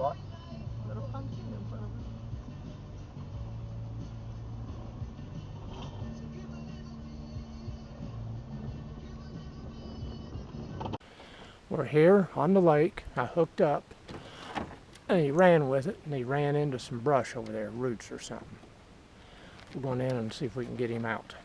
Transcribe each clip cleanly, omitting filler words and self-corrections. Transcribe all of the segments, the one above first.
What? Little pumpkin in front of us. We're here on the lake. I hooked up and he ran with it, and he ran into some brush over there, roots or something. We're going in and see if we can get him out.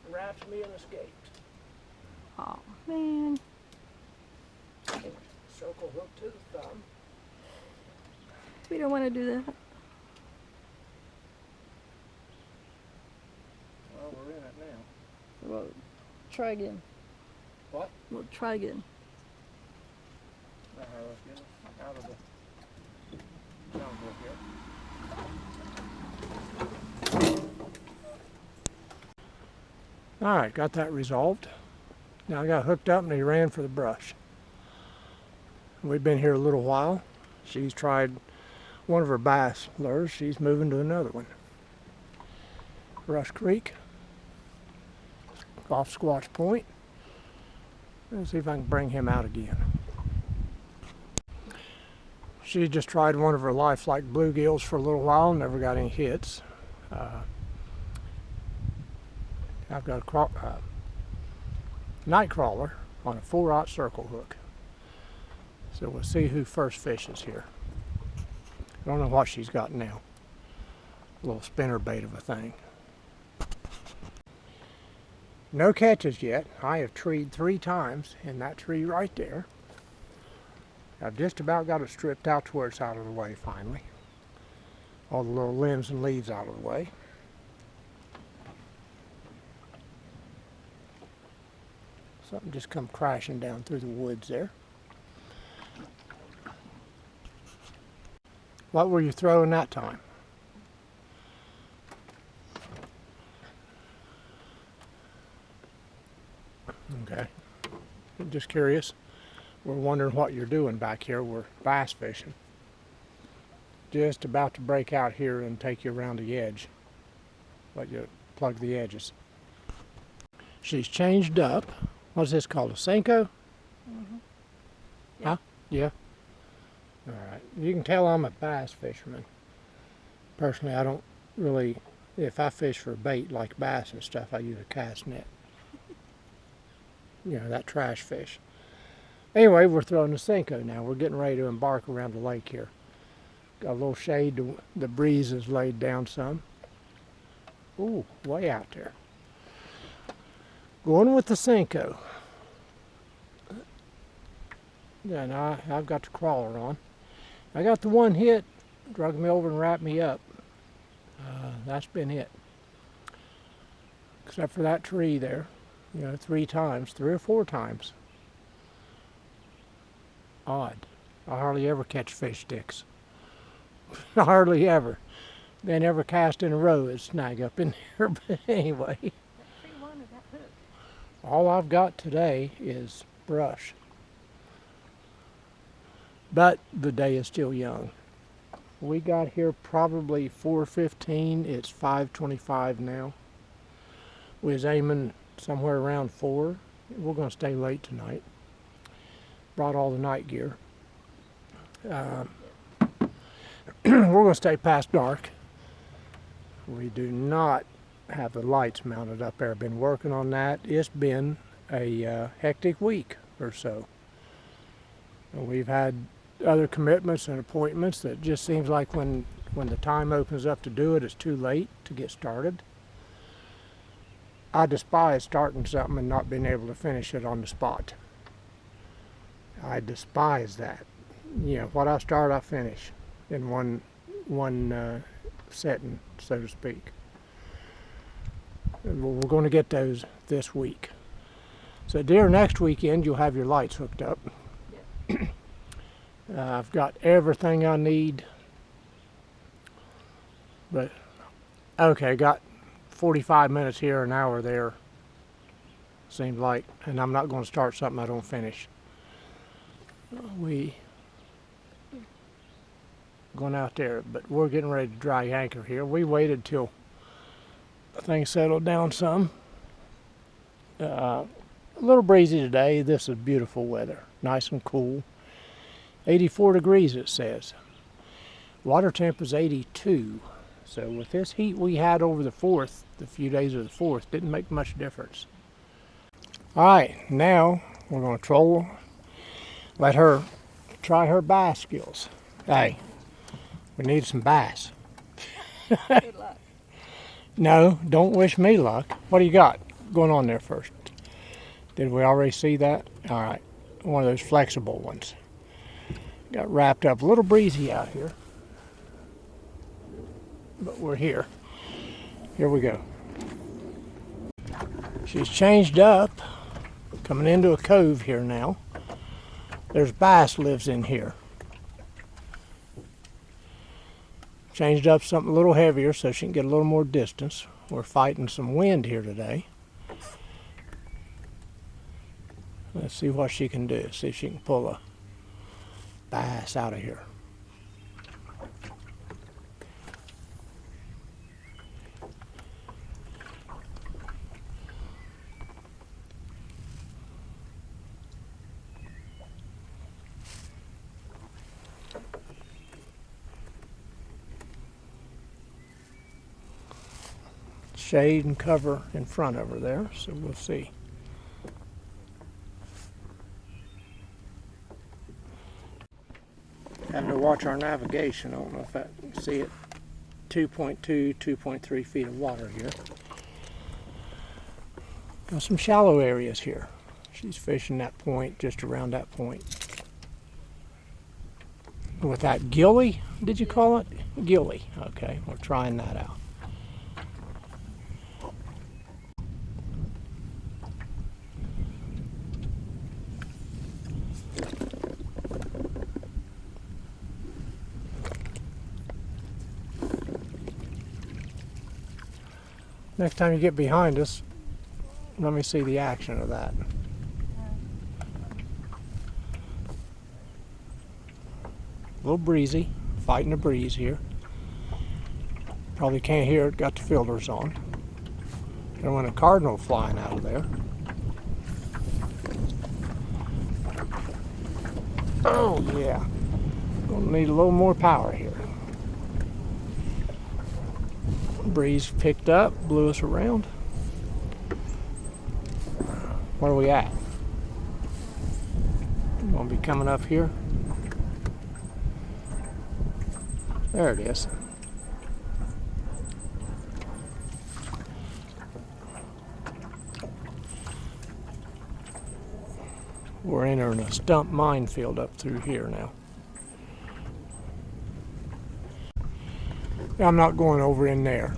Wraps me and escaped. Oh man. Circle hook to the thumb. We don't want to do that. Well, we're in it now. We'll try again. What? We'll try again. Let's get it out of the jungle here. Alright, got that resolved. Now I got hooked up and he ran for the brush. We've been here a little while. She's tried one of her bass lures. She's moving to another one. Rush Creek, off Squatch Point. Let's see if I can bring him out again. She just tried one of her lifelike bluegills for a little while, never got any hits. I've got a night crawler on a 4/0 circle hook. So we'll see who first fishes here. I don't know what she's got now. A little spinner bait of a thing. No catches yet. I have treed 3 times in that tree right there. I've just about got it stripped out to where it's out of the way finally. All the little limbs and leaves out of the way. Something just come crashing down through the woods there. What were you throwing that time? Okay. I'm just curious. We're wondering what you're doing back here. We're bass fishing. Just about to break out here and take you around the edge. Let you plug the edges. She's changed up. What's this called? A Senko? Mm-hmm. Yeah. Huh? Yeah. All right. You can tell I'm a bass fisherman. Personally, I don't really, if I fish for bait like bass and stuff, I use a cast net. You know, that trash fish. Anyway, we're throwing a Senko now. We're getting ready to embark around the lake here. Got a little shade. The breeze has laid down some. Ooh, way out there. Going with the Senko. Then I've got the crawler on. I got the one hit, drug me over and wrapped me up. That's been it. Except for that tree there, you know, 3 times, 3 or 4 times. Odd. I hardly ever catch fish sticks. Hardly ever. They never cast in a row and snag up in there, but anyway. That tree wanted that hook. All I've got today is brush. But the day is still young. We got here probably 4:15. It's 5:25 now. We was aiming somewhere around 4. We're going to stay late tonight. Brought all the night gear. We're going to stay past dark. We do not have the lights mounted up there. Been working on that. It's been a hectic week or so. We've had other commitments and appointments that just seems like when the time opens up to do it, it's too late to get started. I despise starting something and not being able to finish it on the spot. I despise that. You know, what I start, I finish in one setting, so to speak. We're going to get those this week. So dear, next weekend you'll have your lights hooked up. Yeah. I've got everything I need, but okay, got 45 minutes here, an hour there, seems like, and I'm not going to start something I don't finish. we going out there, but we're getting ready to dry anchor here. We waited till things settled down some. A little breezy today. This is beautiful weather, nice and cool. 84 degrees it says. Water temp is 82. So with this heat we had over the 4th, the few days of the 4th, didn't make much difference. All right, now we're going to troll, let her try her bass skills. Hey, we need some bass. Good luck. No, don't wish me luck. What do you got going on there first? Did we already see that? All right, one of those flexible ones. Got wrapped up, a little breezy out here. But we're here. Here we go. She's changed up, coming into a cove here now. There's bass lives in here. Changed up something a little heavier so she can get a little more distance. We're fighting some wind here today. Let's see what she can do. See if she can pull a bass out of here. Shade and cover in front of her there, so we'll see. Having to watch our navigation. I don't know if I can see it. 2.2, 2.3 feet of water here. Got some shallow areas here. She's fishing that point, just around that point. With that gilly, did you call it? Gilly. Okay, we're trying that out. Next time you get behind us, let me see the action of that. A little breezy, fighting a breeze here. Probably can't hear it, got the filters on. Don't want a cardinal flying out of there. Oh yeah, gonna need a little more power here. Breeze picked up, blew us around. Where are we at? We're gonna be coming up here. There it is. We're entering a stump minefield up through here now. I'm not going over in there.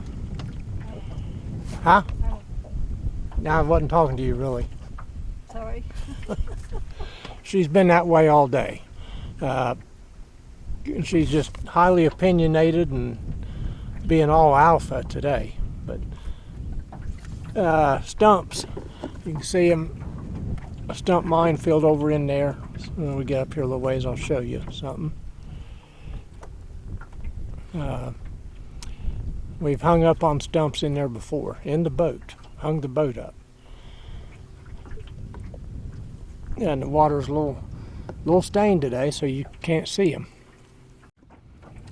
Huh? No, I wasn't talking to you really. Sorry. She's been that way all day. She's just highly opinionated and being all alpha today. But stumps, you can see them, a stump minefield over in there. When we get up here a little ways, I'll show you something. We've hung up on stumps in there before, in the boat, hung the boat up. And the water's a little stained today, so you can't see them.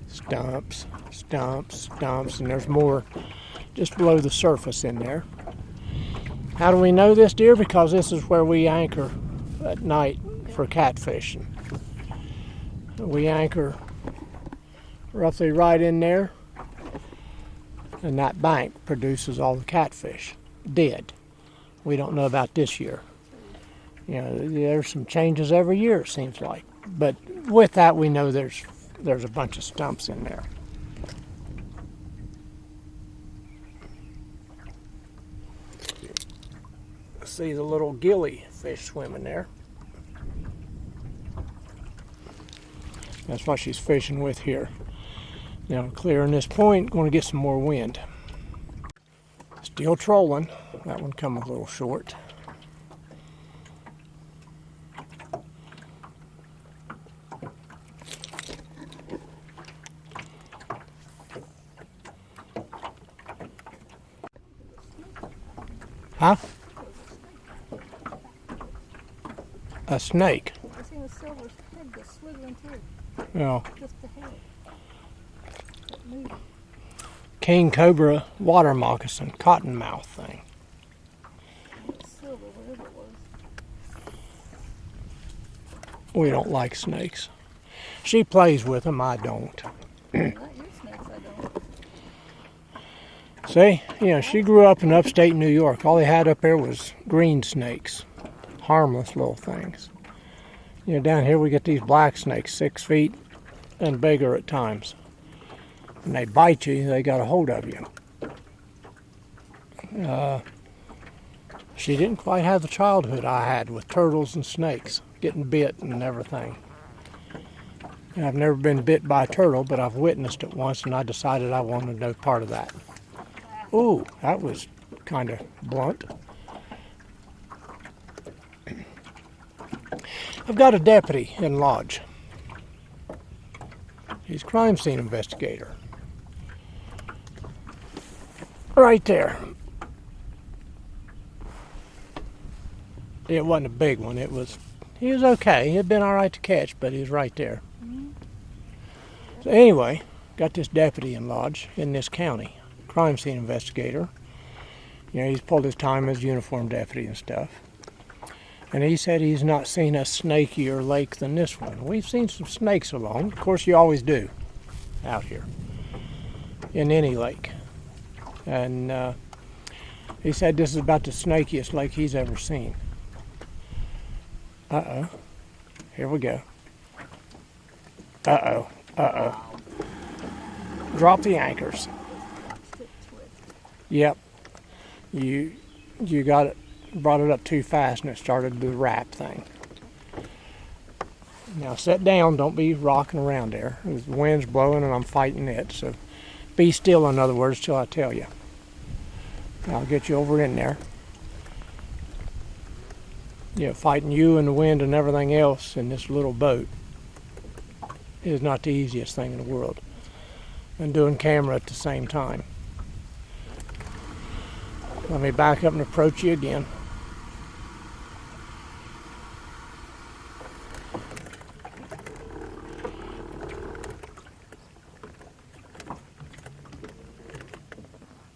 Stumps, stumps, stumps, and there's more just below the surface in there. How do we know this, dear? Because this is where we anchor at night for catfishing. We anchor roughly right in there. And that bank produces all the catfish. Did. We don't know about this year. You know, there's some changes every year, it seems like. But with that, we know there's a bunch of stumps in there. See the little gilly fish swimming there. That's what she's fishing with here. Now clearing this point, going to get some more wind. Still trolling. That one come a little short. Huh? A snake. I seen a silver head just slithering through. Yeah. Just the head. It moved. King cobra water moccasin, cottonmouth thing. Silver, whatever it was. We don't like snakes. She plays with them, I don't. Not your snakes, I don't. See, she grew up in upstate New York. All they had up there was green snakes, harmless little things. Down here we get these black snakes, 6 feet and bigger at times. And they bite you, they got a hold of you. She didn't quite have the childhood I had with turtles and snakes, getting bit and everything. And I've never been bit by a turtle, but I've witnessed it once, and I decided I wanted no part of that. Ooh, that was kind of blunt. I've got a deputy in Lodge. He's a crime scene investigator. Right there. It wasn't a big one. He was okay. He'd been all right to catch, but he was right there. So anyway, got this deputy in Lodge in this county, crime scene investigator. He's pulled his time as uniformed deputy and stuff. And he said he's not seen a snakier lake than this one. We've seen some snakes along. Of course, you always do out here in any lake. And he said this is about the snakiest lake he's ever seen. Uh-oh. Here we go. Uh-oh. Uh-oh. Drop the anchors. Yep. You got it, brought it up too fast and it started the wrap thing. Now sit down, don't be rocking around there. The wind's blowing and I'm fighting it, so be still, in other words, till I tell you. I'll get you over in there. Fighting you and the wind and everything else in this little boat is not the easiest thing in the world. And doing camera at the same time. Let me back up and approach you again.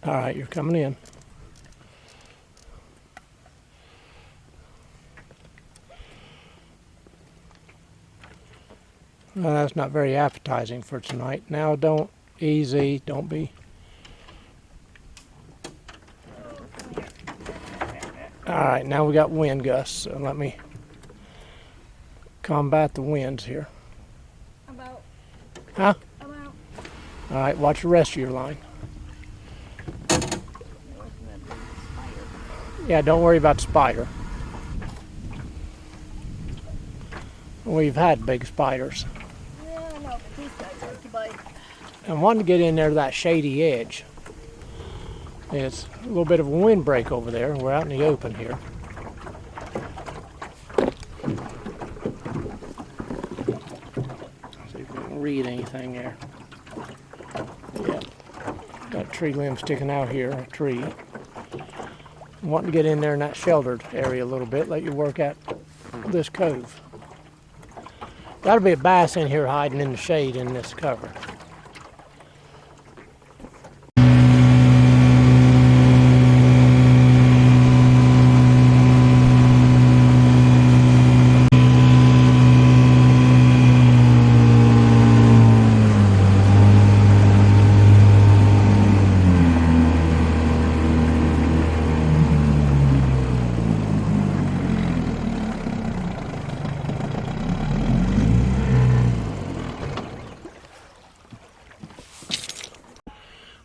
All right, you're coming in. Well, that's not very appetizing for tonight. Now, don't be. All right, now we got wind gusts, so let me combat the winds here. I'm out. Huh? I'm out. All right, watch the rest of your line. Yeah, don't worry about the spider. We've had big spiders. Yeah, I know, but these guys like to bite. I'm wanting to get in there to that shady edge. It's a little bit of a windbreak over there. We're out in the open here. See if we can read anything there. Yeah. Got a tree limb sticking out here, a tree. I'm wanting to get in there in that sheltered area a little bit, let you work at this cove. Gotta be a bass in here hiding in the shade in this cover.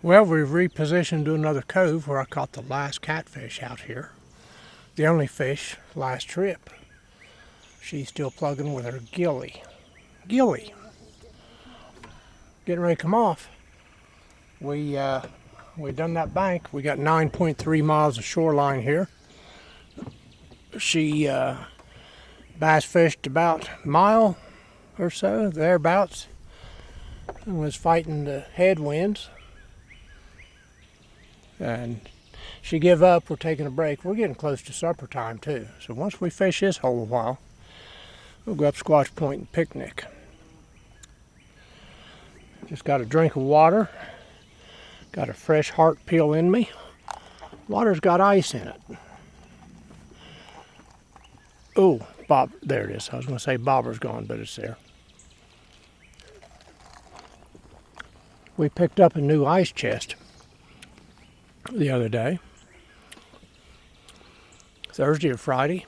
Well, we've repositioned to another cove where I caught the last catfish out here. The only fish last trip. She's still plugging with her gilly. Gilly. Getting ready to come off. We done that bank. We got 9.3 miles of shoreline here. She bass fished about a mile or so, thereabouts, and was fighting the headwinds. And she give up, we're taking a break. We're getting close to supper time too. So once we fish this hole a while, we'll go up Squash Point and picnic. Just got a drink of water. Got a fresh heart peel in me. Water's got ice in it. Oh, Bob, there it is. I was going to say bobber's gone, but it's there. We picked up a new ice chest the other day. Thursday or Friday.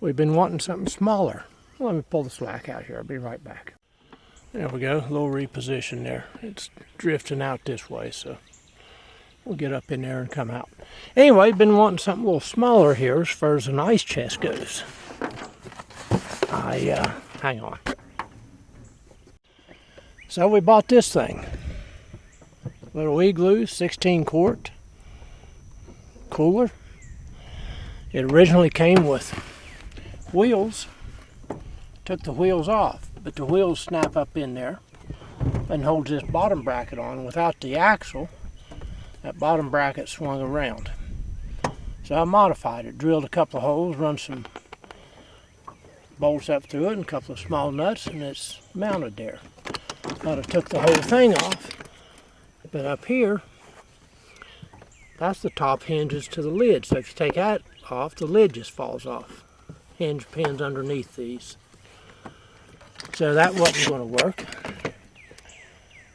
We've been wanting something smaller. Let me pull the slack out here. I'll be right back. There we go. A little reposition there. It's drifting out this way, so we'll get up in there and come out. Anyway, been wanting something a little smaller here as far as an ice chest goes. Hang on. So we bought this thing. Little Igloo, 16 quart cooler. It originally came with wheels. Took the wheels off, but the wheels snap up in there and holds this bottom bracket on. Without the axle, that bottom bracket swung around. So I modified it, drilled a couple of holes, run some bolts up through it and a couple of small nuts, and it's mounted there. Thought I took the whole thing off, but up here, that's the top hinges to the lid. So if you take that off, the lid just falls off. Hinge pins underneath these. So that wasn't going to work.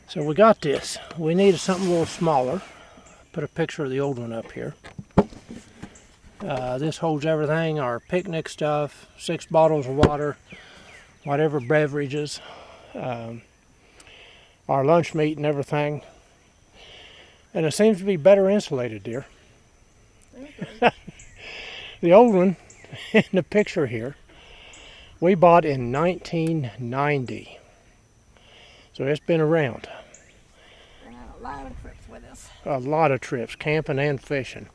So we got this. We needed something a little smaller. Put a picture of the old one up here. This holds everything, our picnic stuff, 6 bottles of water, whatever beverages, our lunch meat and everything. And it seems to be better insulated, dear. The old one in the picture here, we bought in 1990. So it's been around. Been on a lot of trips with us. A lot of trips, camping and fishing.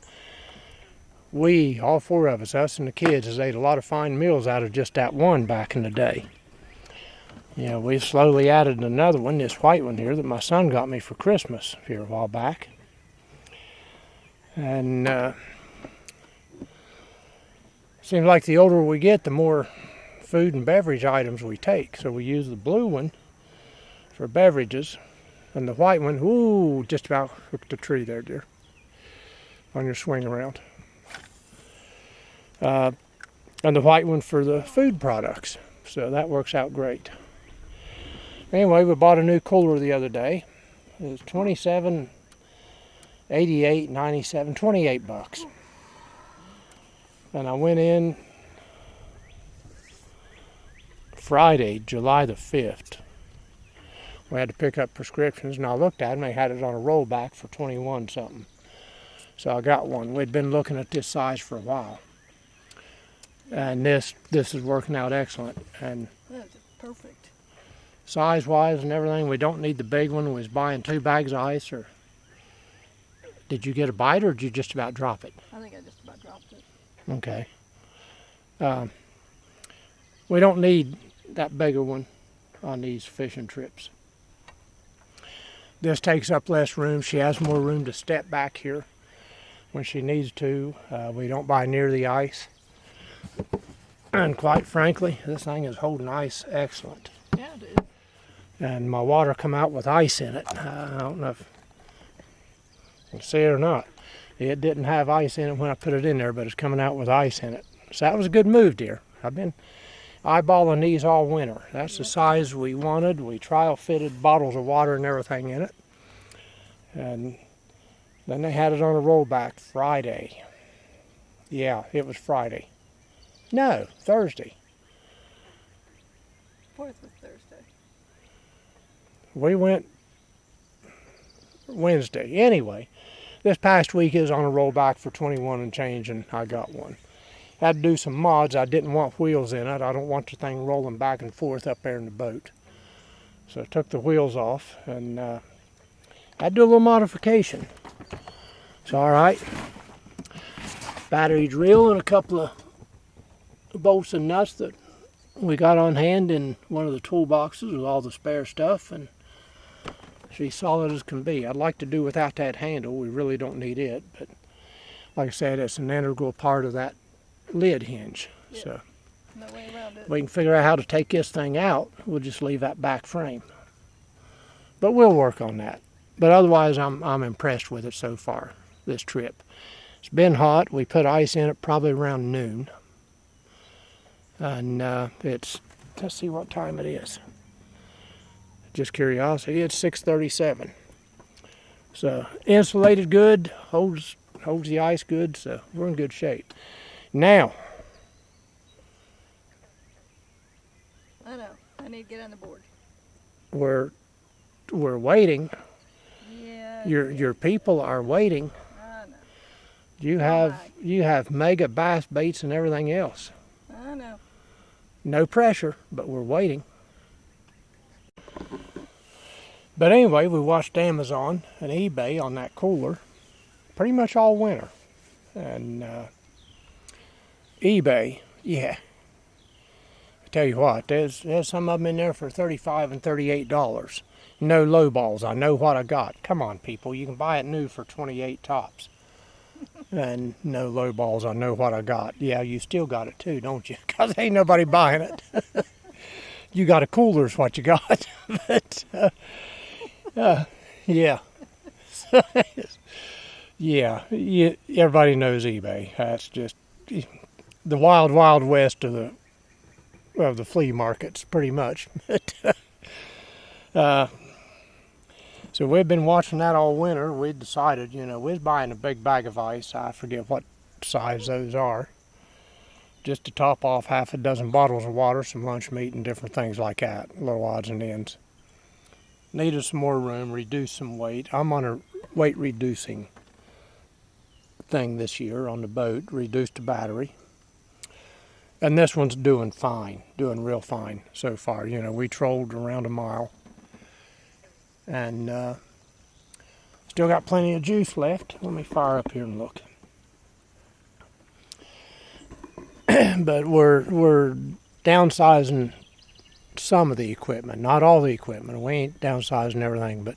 We, all 4 of us and the kids, has ate a lot of fine meals out of just that one back in the day. You know, we've slowly added another one, this white one here, that my son got me for Christmas here a while back. And seems like the older we get, the more food and beverage items we take. So we use the blue one for beverages, and the white one, ooh, just about hooked the tree there, dear, on your swing around. And the white one for the food products. So that works out great. Anyway, we bought a new cooler the other day. It was $27.88, $97, $28. And I went in Friday, July the 5th. We had to pick up prescriptions, and I looked at them. They had it on a rollback for 21 something. So I got one. We'd been looking at this size for a while. And this is working out excellent. And That's perfect. size-wise and everything, we don't need the big one. We was buying 2 bags of ice. Or did you get a bite, or did you just about drop it? I think I just about dropped it. Okay. We don't need that bigger one on these fishing trips. This takes up less room. She has more room to step back here when she needs to. We don't buy near the ice. And quite frankly, this thing is holding ice excellent. Yeah, it is. And my water come out with ice in it. I don't know if you can see it or not. It didn't have ice in it when I put it in there, but it's coming out with ice in it. So that was a good move, dear. I've been eyeballing these all winter. That's the size we wanted. We trial fitted bottles of water and everything in it. And then they had it on a rollback Friday. Yeah, it was Friday. No, Thursday. 4th was Thursday. We went Wednesday. Anyway, this past week is on a rollback for 21 and change, and I got one. Had to do some mods. I didn't want wheels in it. I don't want the thing rolling back and forth up there in the boat. So I took the wheels off, and had to do a little modification. It's all right. Battery drill and a couple of bolts and nuts that we got on hand in one of the toolboxes with all the spare stuff, and She's solid as can be. I'd like to do without that handle. We really don't need it, but like I said, it's an integral part of that lid hinge. Yeah. So No way around it. we can figure out how to take this thing out. We'll just leave that back frame. But we'll work on that. But otherwise, I'm impressed with it so far, this trip. It's been hot. We put ice in it probably around noon. And let's see what time it is. Just curiosity, it's 6:37. So insulated good, holds the ice good, so we're in good shape. Now, I know. I need to get on the board. we're waiting. Yeah. Your people are waiting. I know. You have mega bass baits and everything else. I know. No pressure, but we're waiting. But anyway, we watched Amazon and eBay on that cooler pretty much all winter. And eBay, yeah. I tell you what, there's some of them in there for $35 and $38. No low balls. I know what I got. Come on, people. You can buy it new for 28 tops. And no low balls. I know what I got. Yeah, you still got it too, don't you? Because ain't nobody buying it. You got a cooler is what you got. But, yeah. Yeah, everybody knows eBay. That's just the wild, wild west of the flea markets, pretty much. So we've been watching that all winter. We decided, we was buying a big bag of ice. I forget what size those are. Just to top off half a dozen bottles of water, some lunch meat, and different things like that. Little odds and ends. Needed some more room, reduce some weight. I'm on a weight reducing thing this year on the boat, reduced the battery. And this one's doing fine, doing real fine so far. We trolled around a mile. And still got plenty of juice left. Let me fire up here and look. But we're downsizing some of the equipment, not all the equipment. We ain't downsizing everything, but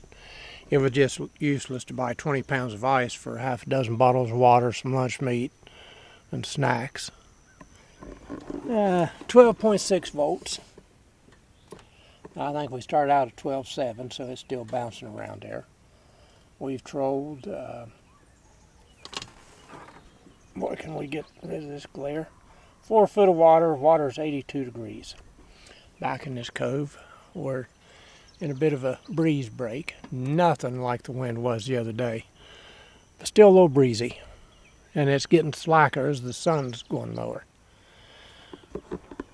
it was just useless to buy 20 pounds of ice for half a dozen bottles of water, some lunch meat, and snacks. 12.6 volts. I think we started out at 12.7, so it's still bouncing around there. We've trolled, what can we get rid of this glare? 4 foot of water, water's 82 degrees. Back in this cove, we're in a bit of a breeze break. Nothing like the wind was the other day, but still a little breezy. And it's getting slacker as the sun's going lower.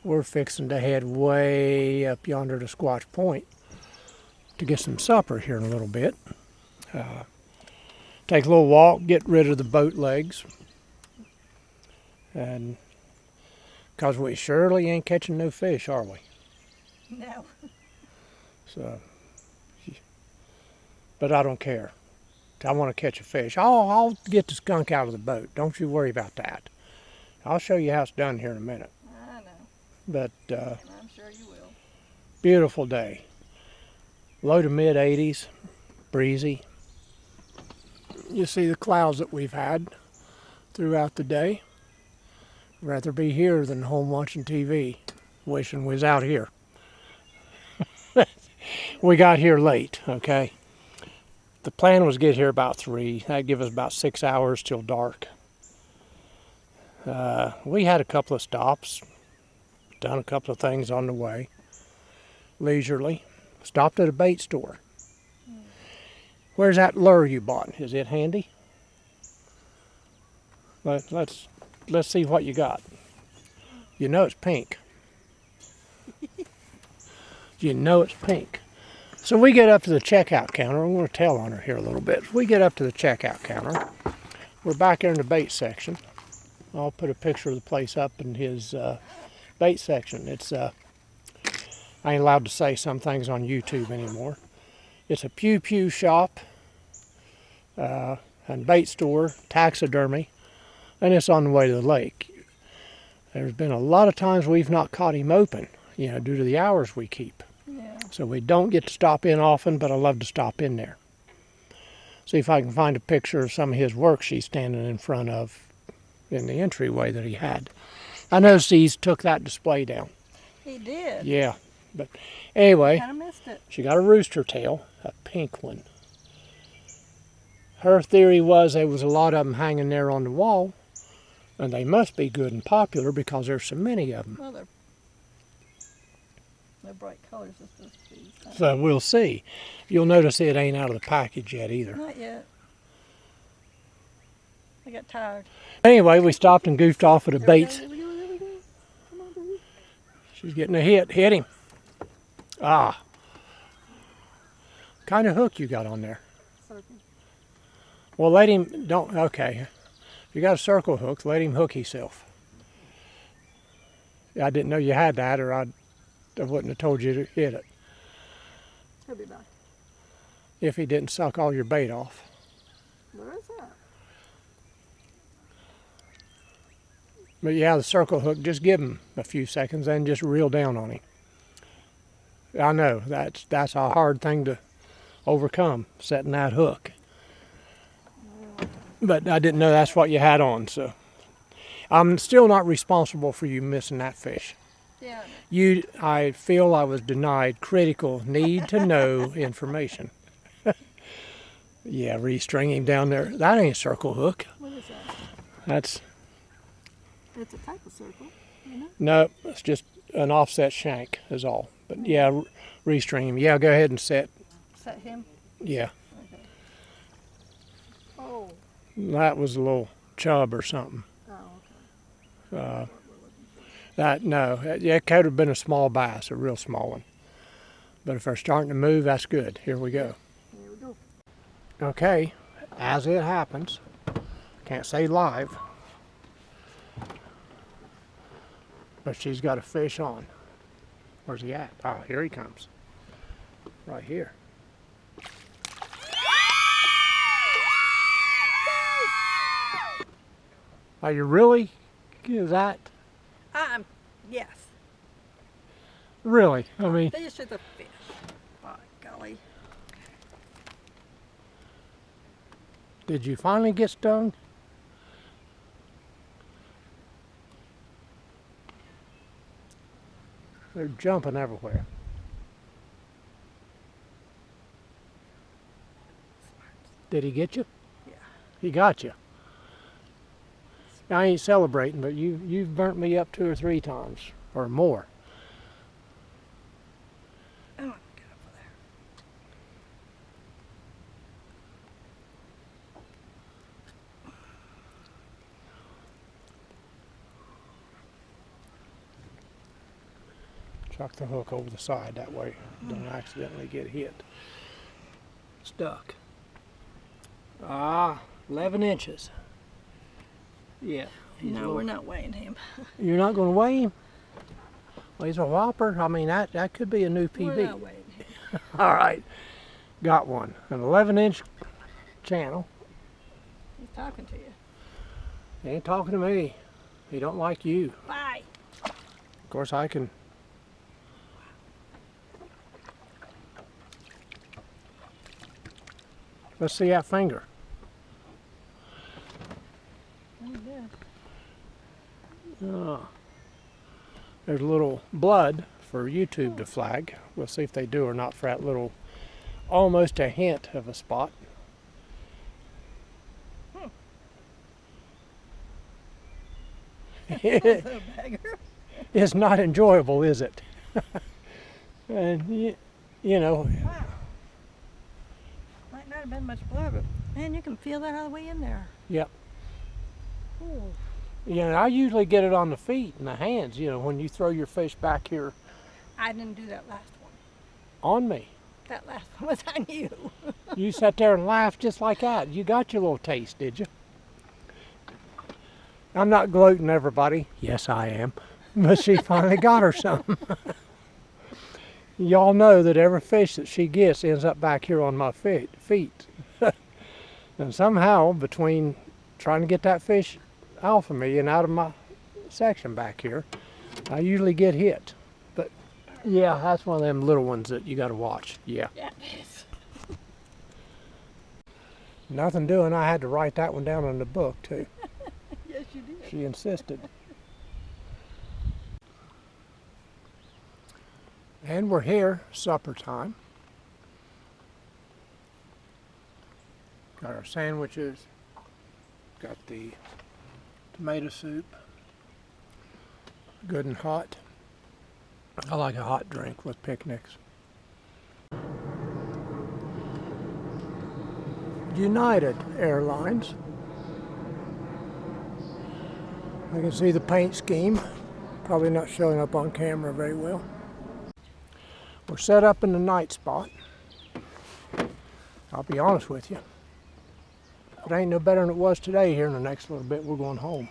We're fixing to head way up yonder to Squatch Point to get some supper here in a little bit. Take a little walk, get rid of the boat legs. And because we surely ain't catching no fish, are we? No. So, but I don't care. I want to catch a fish. I'll get the skunk out of the boat. Don't you worry about that. I'll show you how it's done here in a minute. I know. But I'm sure you will. beautiful day. Low to mid 80s, breezy. You see the clouds that we've had throughout the day. Rather be here than home watching TV, wishing we was out here. We got here late, okay? The plan was to get here about 3. That'd give us about 6 hours till dark. We had a couple of stops, done a couple of things on the way, leisurely. Stopped at a bait store. Where's that lure you bought? Is it handy? Let's see what you got. You know it's pink. You know it's pink. So we get up to the checkout counter. I'm going to tell on her here a little bit. We get up to the checkout counter. We're back there in the bait section. I'll put a picture of the place up in his bait section. It's I ain't allowed to say some things on YouTube anymore. It's a pew shop and bait store, taxidermy, and it's on the way to the lake. There's been a lot of times we've not caught him open, due to the hours we keep. Yeah. So we don't get to stop in often, but I love to stop in there. See if I can find a picture of some of his work she's standing in front of in the entryway that he had. I noticed he's took that display down. He did. Yeah, but anyway, Kind of missed it. she got a rooster tail, a pink one. Her theory was there was a lot of them hanging there on the wall, and they must be good and popular because there's so many of them. Well, they're bright colors are supposed to be. So we'll see. You'll notice it ain't out of the package yet either. Not yet. I got tired. Anyway, we stopped and goofed off at a There we go, baits. there we go, there we go. Come on, baby. She's getting a hit. Hit him. Ah. Kind of hook you got on there. Circle. Well, let him, don't, okay. If you got a circle hook, let him hook himself. I didn't know you had that, or I wouldn't have told you to hit it. He'll be back. If he didn't suck all your bait off. Where is that? But yeah, the circle hook, just give him a few seconds and just reel down on him. I know, that's a hard thing to overcome, setting that hook. But I didn't know that's what you had on, so. I'm still not responsible for you missing that fish. Yeah. I feel I was denied critical need to know information. Yeah, restring him down there. That ain't a circle hook. What is that? That's, It's a type of circle, you know? no, it's just an offset shank is all. But yeah, restring him. Yeah, go ahead and set. Set him? Yeah, Okay. Oh. that was a little chub or something. Oh, okay. It could have been a small bass, a real small one. But if they're starting to move, that's good. Here we go. Here we go. Okay, as it happens, can't say live, but she's got a fish on. Where's he at? Oh, here he comes. Right here. Are you really? Is that Yes. really? I mean, Fish is a fish. By golly. did you finally get stung? They're jumping everywhere. Did he get you? Yeah. He got you. I ain't celebrating, but you've burnt me up 2 or 3 times or more. Oh, get over there. Chuck the hook over the side, that way don't accidentally get hit. Stuck. 11 inches. Yeah. No, we're not weighing him. You're not going to weigh him? Well, he's a whopper. I mean, that could be a new PB. We're not weighing him. All right. Got one. An 11-inch channel. He's talking to you. He ain't talking to me. He don't like you. Bye. Of course, I can. Let's see that finger. Oh, yeah. There's a little blood for YouTube to flag. We'll see if they do or not for that little, almost a hint of a spot. Little beggar. It's not enjoyable, is it? And you know, Wow. Might not have been much blood, but man, you can feel that all the way in there. yep. Ooh. You know, I usually get it on the feet and the hands, you know, when you throw your fish back here I didn't do that last one. on me. That last one was on you. You sat there and laughed just like that. You got your little taste, did you? I'm not gloating, everybody. Yes, I am. But she finally got her some. Y'all know that every fish that she gets ends up back here on my feet. And somehow, between trying to get that fish off of me and out of my section back here, I usually get hit. But Yeah, that's one of them little ones that you got to watch. Yeah. Yeah, it is. Nothing doing. I had to write that one down in the book, too. Yes, you did. She insisted. And we're here, supper time. Got our sandwiches. Got the tomato soup. Good and hot. I like a hot drink with picnics. United Airlines. I can see the paint scheme. Probably not showing up on camera very well. We're set up in the night spot. I'll be honest with you. It ain't no better than it was today. Here in the next little bit, we're going home.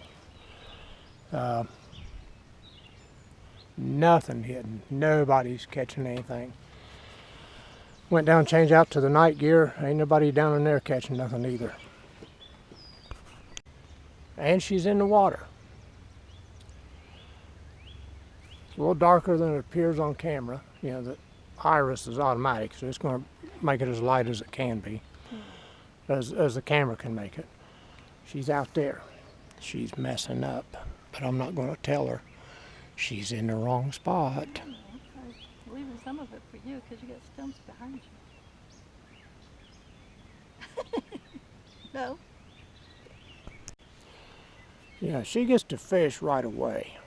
Nothing hidden. Nobody's catching anything. Went down, changed out to the night gear. Ain't nobody down in there catching nothing either. And she's in the water. It's a little darker than it appears on camera. You know, the iris is automatic, so it's going to make it as light as it can be, as the camera can make it. She's out there. She's messing up, but I'm not going to tell her. She's in the wrong spot. I'm leaving some of it for you because you got stumps behind you. No? Yeah, she gets to fish right away.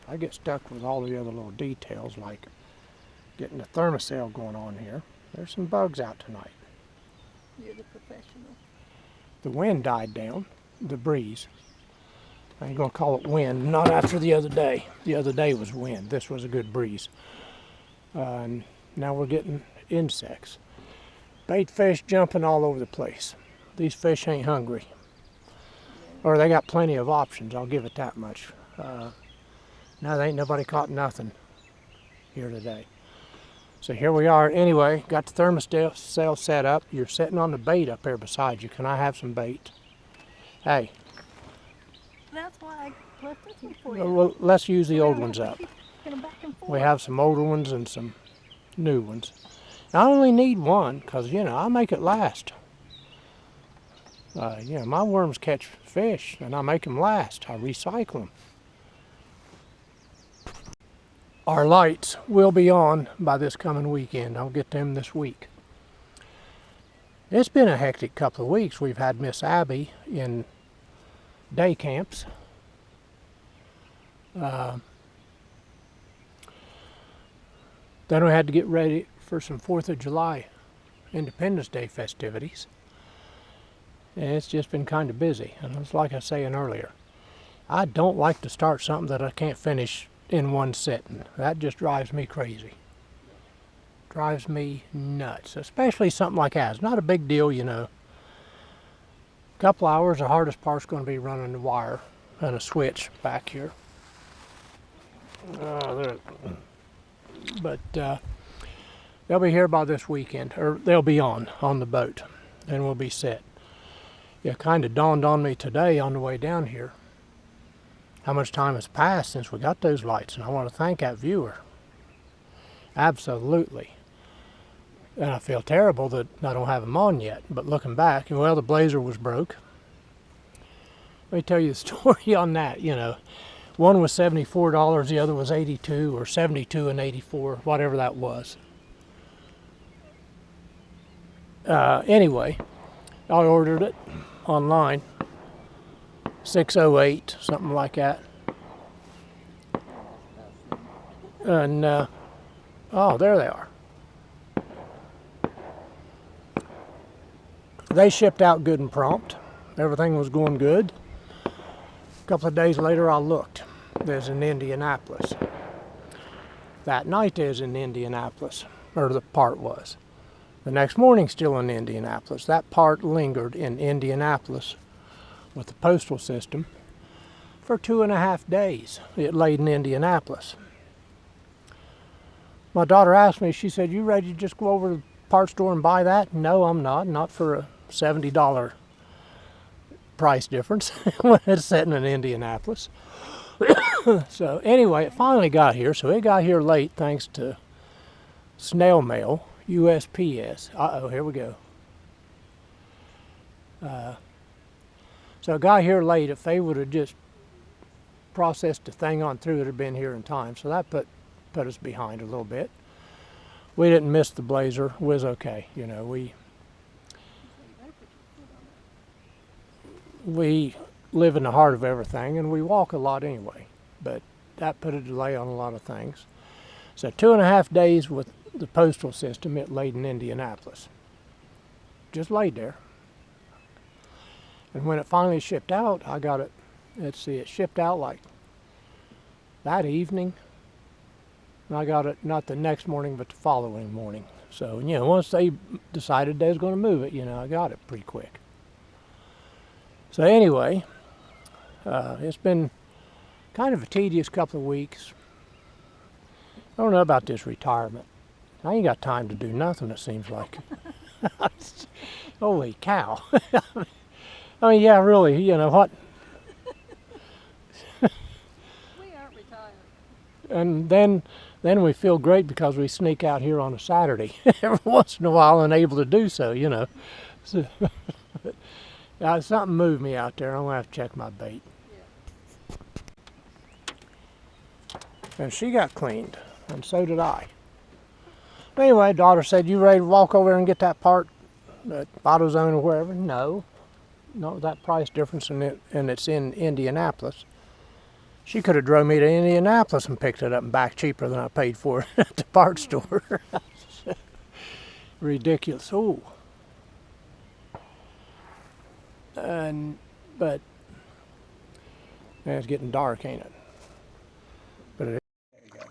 I get stuck with all the other little details, like getting the thermocell going on here. There's some bugs out tonight. You're the professional. The wind died down, the breeze. I ain't gonna call it wind, not after the other day. The other day was wind. This was a good breeze. And now we're getting insects. Bait fish jumping all over the place. These fish ain't hungry. Or they got plenty of options, I'll give it that much. Now there ain't nobody caught nothing here today. So here we are. Anyway, got the thermocell set up. You're sitting on the bait up there beside you. Can I have some bait? Hey. That's why I left this one for you. Well, let's use the old ones up. Back and forth. We have some older ones and some new ones. I only need one because, you know, I make it last. You know, my worms catch fish and I make them last. I recycle them. Our lights will be on by this coming weekend. I'll get them this week. It's been a hectic couple of weeks. We've had Miss Abby in day camps. Then we had to get ready for some 4th of July Independence Day festivities. And it's just been kind of busy. And it's like I was saying earlier, I don't like to start something that I can't finish in one sitting. That just drives me crazy. Drives me nuts, especially something like that. It's not a big deal, you know. A couple hours, the hardest part's going to be running the wire and a switch back here. But they'll be here by this weekend, or they'll be on the boat, and we'll be set. It kind of dawned on me today on the way down here how much time has passed since we got those lights, and I want to thank that viewer. Absolutely. And I feel terrible that I don't have them on yet, but looking back, well, the blazer was broke. Let me tell you the story on that, you know. One was $74, the other was $82, or $72 and $84, whatever that was. Anyway, I ordered it online. 608, something like that. And, oh, there they are. They shipped out good and prompt. Everything was going good. A couple of days later, I looked. There's in Indianapolis. That night there's in Indianapolis, or the part was. The next morning, still in Indianapolis. That part lingered in Indianapolis with the postal system for 2.5 days. It laid in Indianapolis. My daughter asked me, she said, "You ready to just go over to the parts store and buy that?" No, I'm not for a $70 price difference when it's sitting in Indianapolis. So anyway, it finally got here. So it got here late thanks to snail mail, USPS. Uh-oh, here we go. So I got here late. If they would have just processed the thing on through, it would have been here in time. So that put us behind a little bit. We didn't miss the blazer. It was okay. You know, we live in the heart of everything, and we walk a lot anyway. But that put a delay on a lot of things. So 2.5 days with the postal system, it laid in Indianapolis. Just laid there. And when it finally shipped out, I got it, let's see, it shipped out like that evening. And I got it not the next morning, but the following morning. So, you know, once they decided they was going to move it, you know, I got it pretty quick. So anyway, it's been kind of a tedious couple of weeks. I don't know about this retirement. I ain't got time to do nothing, it seems like. Holy cow. I mean, yeah, really, you know what? We aren't retired. And then we feel great because we sneak out here on a Saturday every once in a while and able to do so, you know. So, something moved me out there. I'm going to have to check my bait. Yeah. And she got cleaned, and so did I. Anyway, daughter said, "You ready to walk over there and get that part at AutoZone or wherever?" No, that price difference, and it's in Indianapolis. She could have drove me to Indianapolis and picked it up and back cheaper than I paid for it at the parts store. Ridiculous. Oh. But it's getting dark, ain't it? But it is. There you go.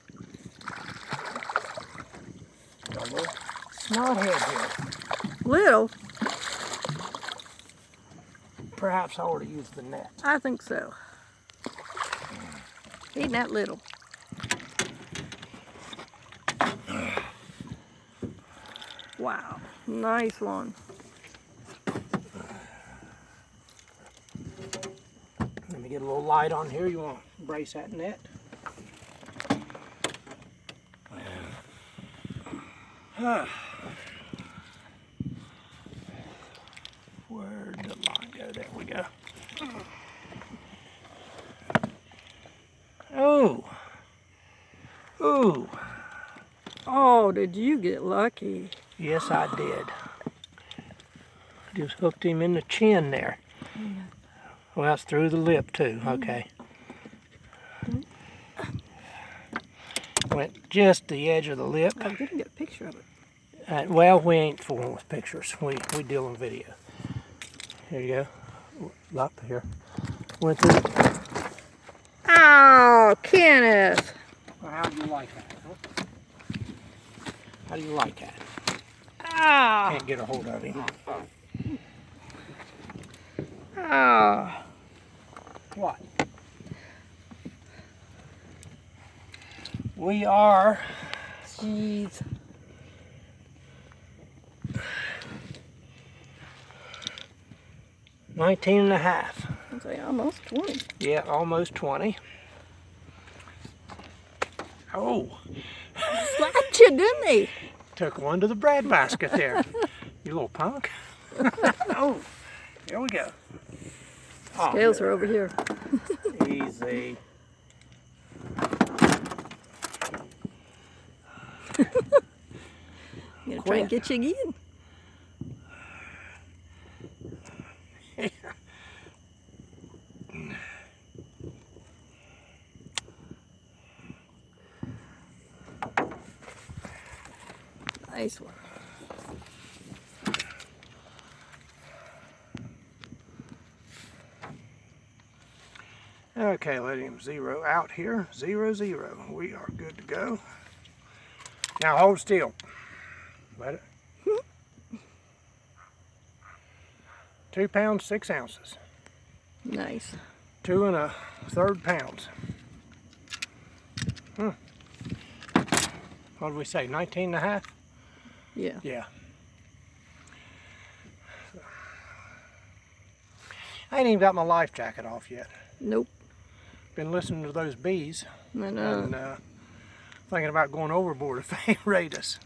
Got a little snot head here. Little? Perhaps I ought to use the net. I think so. Ain't that little? Wow, nice one. Let me get a little light on here. You want to brace that net? Where'd the line go? There we go. Oh. Ooh. Oh, did you get lucky? Yes, I did. Just hooked him in the chin there. Yeah. Well, that's through the lip too. Okay. Went just the edge of the lip. I didn't get a picture of it. Well, we ain't fooling with pictures. We deal in video. Here you go. Up here. Went through. Oh, Kenneth. Well, how do you like that? How do you like that? Ah. Can't get a hold of him. Ah. What? We are. Jeez. 19 and a half. I'd say almost 20. Yeah, almost 20. Oh. Slapped you, didn't he? Took one to the bread basket there. You little punk. Oh, here we go. Oh, Scales are over here. easy. I'm gonna try and get you again. Nice one. Okay, let him zero out here. 0, 0. We are good to go. Now hold still. Let it. 2 pounds, 6 ounces. Nice. 2 1/3 pounds. What did we say, 19 and a half? Yeah. Yeah. I ain't even got my life jacket off yet. Nope. Been listening to those bees I know. and thinking about going overboard if they raid us.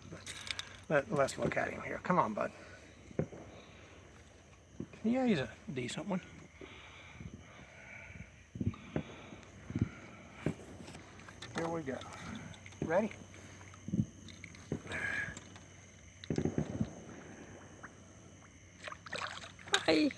But let's look at him here. Come on, bud. Yeah, he's a decent one. Here we go. Ready? Hi.